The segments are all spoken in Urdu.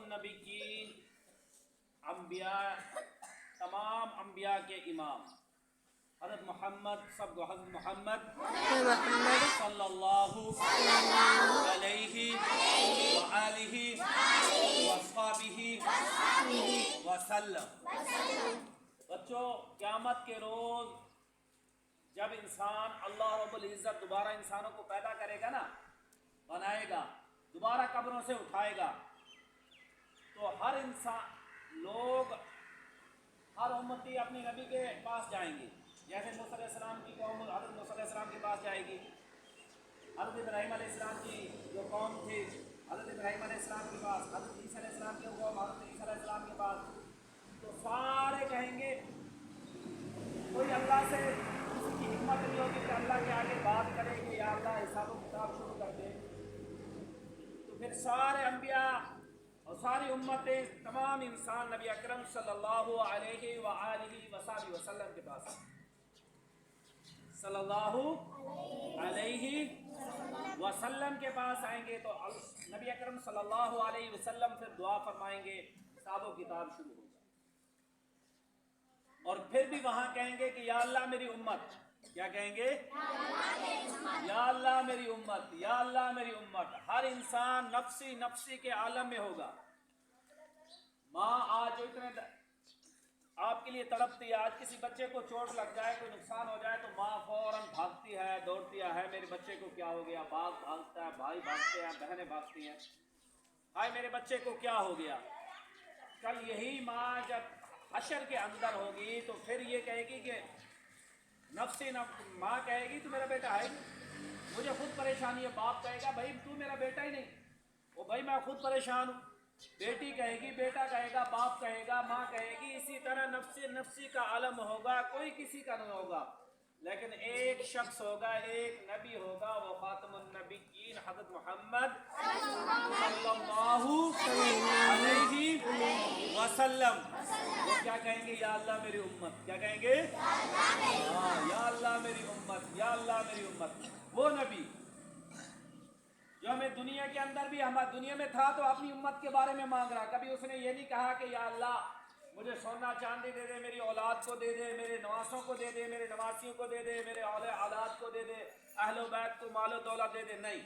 النبیین، انبیاء، تمام انبیاء کے امام حضرت محمد، سب کو حضرت محمد صلی اللہ علیہ وآلہ وصحبہ وسلم۔ بچوں، قیامت کے روز جب انسان اللہ رب العزت دوبارہ انسانوں کو پیدا کرے گا نا، بنائے گا، دوبارہ قبروں سے اٹھائے گا، تو ہر انسان لوگ، ہر امتی اپنے نبی کے پاس جائیں گے۔ جیسے موسیٰ علیہ السلام کی قوم حضرت موسیٰ علیہ السلام کے پاس جائے گی، حضرت ابراہیم علیہ السلام کی جو قوم تھی حضرت ابراہیم علیہ السلام کے پاس، حضرت عیسیٰ علیہ السلام کی قوم حضرت عیسیٰ علیہ السلام کے پاس، تو سارے کہیں گے، کوئی اللہ سے کسی کی ہمت نہیں ہوگی کہ اللہ کے آگے بات کرے کہ یا اللہ حساب و کتاب شروع کر دے، تو پھر سارے انبیاء اور ساری امتیں، تمام انسان نبی اکرم صلی اللہ علیہ وآلہ وصحبہ وسلم کے پاس، صلی اللہ علیہ وسلم کے پاس آئیں گے، تو نبی اکرم صلی اللہ علیہ وسلم پھر دعا فرمائیں گے، حساب و کتاب شروع ہوگا، اور پھر بھی وہاں کہیں گے کہ یا اللہ میری امت، کیا کہیں گے؟ یا اللہ میری امت، یا اللہ میری امت۔ ہر انسان نفسی نفسی کے عالم میں ہوگا۔ ماں آج جو اتنے آپ کے لیے تڑپتی ہے، آج کسی بچے کو چوٹ لگ جائے، کوئی نقصان ہو جائے تو ماں فوراً بھاگتی ہے، دوڑتی ہے، میرے بچے کو کیا ہو گیا، باپ بھاگتا ہے، بھائی بھاگتے ہیں، بہنیں بھاگتی ہیں، ہائے میرے بچے کو کیا ہو گیا۔ کل یہی ماں جب حشر کے اندر ہوگی تو پھر یہ کہے گی کہ نفسی ماں کہے گی تو میرا بیٹا ہے نہیں، مجھے خود پریشانی ہے۔ باپ کہے گا بھائی تو میرا بیٹا ہی نہیں، وہ بھائی میں خود پریشان ہوں۔ بیٹی کہے گی، بیٹا کہے گا، باپ کہے گا، ماں کہے گی، اسی طرح نفسی نفسی کا عالم ہوگا، کوئی کسی کا نہیں ہوگا، لیکن ایک شخص ہوگا، ایک نبی ہوگا، وہ خاتم النبیین حضرت محمد صلی اللہ علیہ وسلم۔ وہ کیا کہیں گے؟ یا اللہ میری امت، کیا کہیں گے؟ یا اللہ میری امت، یا اللہ میری امت۔ وہ نبی جو ہمیں دنیا کے اندر بھی، ہمارا دنیا میں تھا تو اپنی امت کے بارے میں مانگ رہا، کبھی اس نے یہ نہیں کہا کہ یا اللہ مجھے سونا چاندی دے دے، میری اولاد کو دے دے، میرے نواسوں کو دے دے، میرے نواسیوں کو دے دے، میرے اولاد کو دے دے، اہل و بیت کو مال و دولت دے دے، نہیں،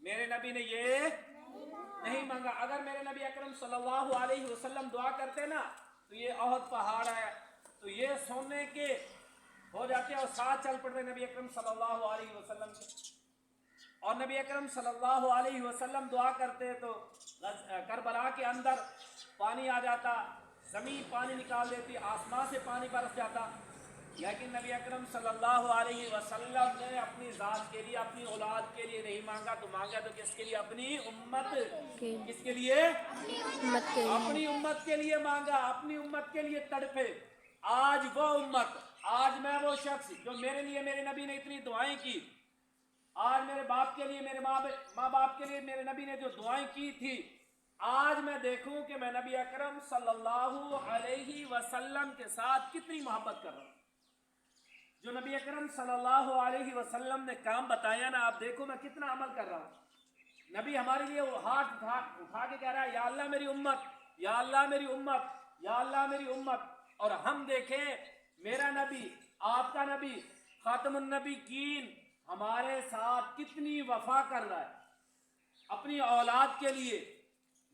میرے نبی نے یہ نہیں مانگا۔ اگر میرے نبی اکرم صلی اللہ علیہ وسلم دعا کرتے نا تو یہ احد پہاڑ ہے تو یہ سونے کے ہو جاتے اور ساتھ چل پڑتے نبی اکرم صلی اللہ علیہ وسلم کے، اور نبی اکرم صلی اللہ علیہ وسلم دعا کرتے تو کربلا کے اندر پانی آ جاتا، زمین پانی نکال دیتی، آسمان سے پانی برس جاتا، لیکن نبی اکرم صلی اللہ علیہ وسلم نے اپنی ذات کے لیے، اپنی اولاد کے لیے نہیں مانگا، تو مانگا تو کس کے لیے؟ اپنی امت، کس کے لیے؟ اپنی امت کے لیے مانگا، اپنی امت کے لیے تڑپے۔ آج وہ امت، آج میں وہ شخص جو میرے لیے میرے نبی نے اتنی دعائیں کی، آج میرے باپ کے لیے، میرے ماں باپ کے لیے میرے نبی نے جو دعائیں کی تھی، آج میں دیکھوں کہ میں نبی اکرم صلی اللہ علیہ وسلم کے ساتھ کتنی محبت کر رہا ہوں۔ جو نبی اکرم صلی اللہ علیہ وسلم نے کام بتایا نا، آپ دیکھو میں کتنا عمل کر رہا ہوں۔ نبی ہمارے لیے وہ ہاتھ اٹھا کے کہہ رہا ہے یا اللہ میری امت، یا اللہ میری امت، یا اللہ میری امت، اور ہم دیکھیں میرا نبی، آپ کا نبی خاتم النبیین ہمارے ساتھ کتنی وفا کر رہا ہے۔ اپنی اولاد کے لیے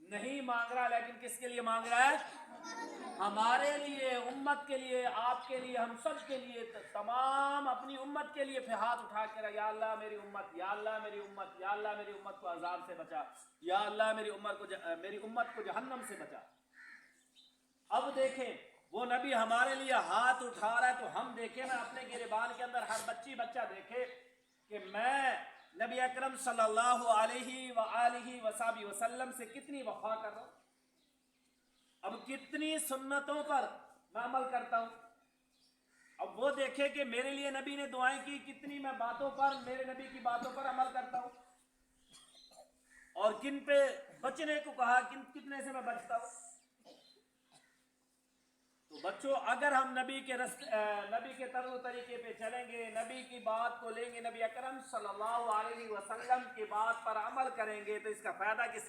نہیں مانگ رہا، لیکن کس کے لیے مانگ رہا ہے؟ ہمارے لیے، امت کے لیے، آپ کے لیے، ہم سب کے لیے، تمام اپنی امت کے لیے پھر ہاتھ اٹھا کے رہا، یا اللہ میری امت، یا اللہ میری امت، یا اللہ میری امت کو عذاب سے بچا، یا اللہ میری امت کو جہنم سے بچا۔ اب دیکھیں وہ نبی ہمارے لیے ہاتھ اٹھا رہا ہے تو ہم دیکھیں نا اپنے گریبان کے اندر ہر بچہ دیکھے کہ میں نبی اکرم صلی اللہ علیہ وآلہ وصحبہ وسلم سے کتنی وفا کر رہا ہوں، اب کتنی سنتوں پر میں عمل کرتا ہوں۔ اب وہ دیکھے کہ میرے لیے نبی نے دعائیں کی، کتنی میں باتوں پر، میرے نبی کی باتوں پر عمل کرتا ہوں، اور کن پہ بچنے کو کہا، کتنے سے میں بچتا ہوں۔ تو بچوں اگر ہم نبی کے طرز و طریقے پہ چلیں گے، نبی کی بات کو لیں گے، نبی اکرم صلی اللہ علیہ وسلم کی بات پر عمل کریں گے، تو اس کا فائدہ کس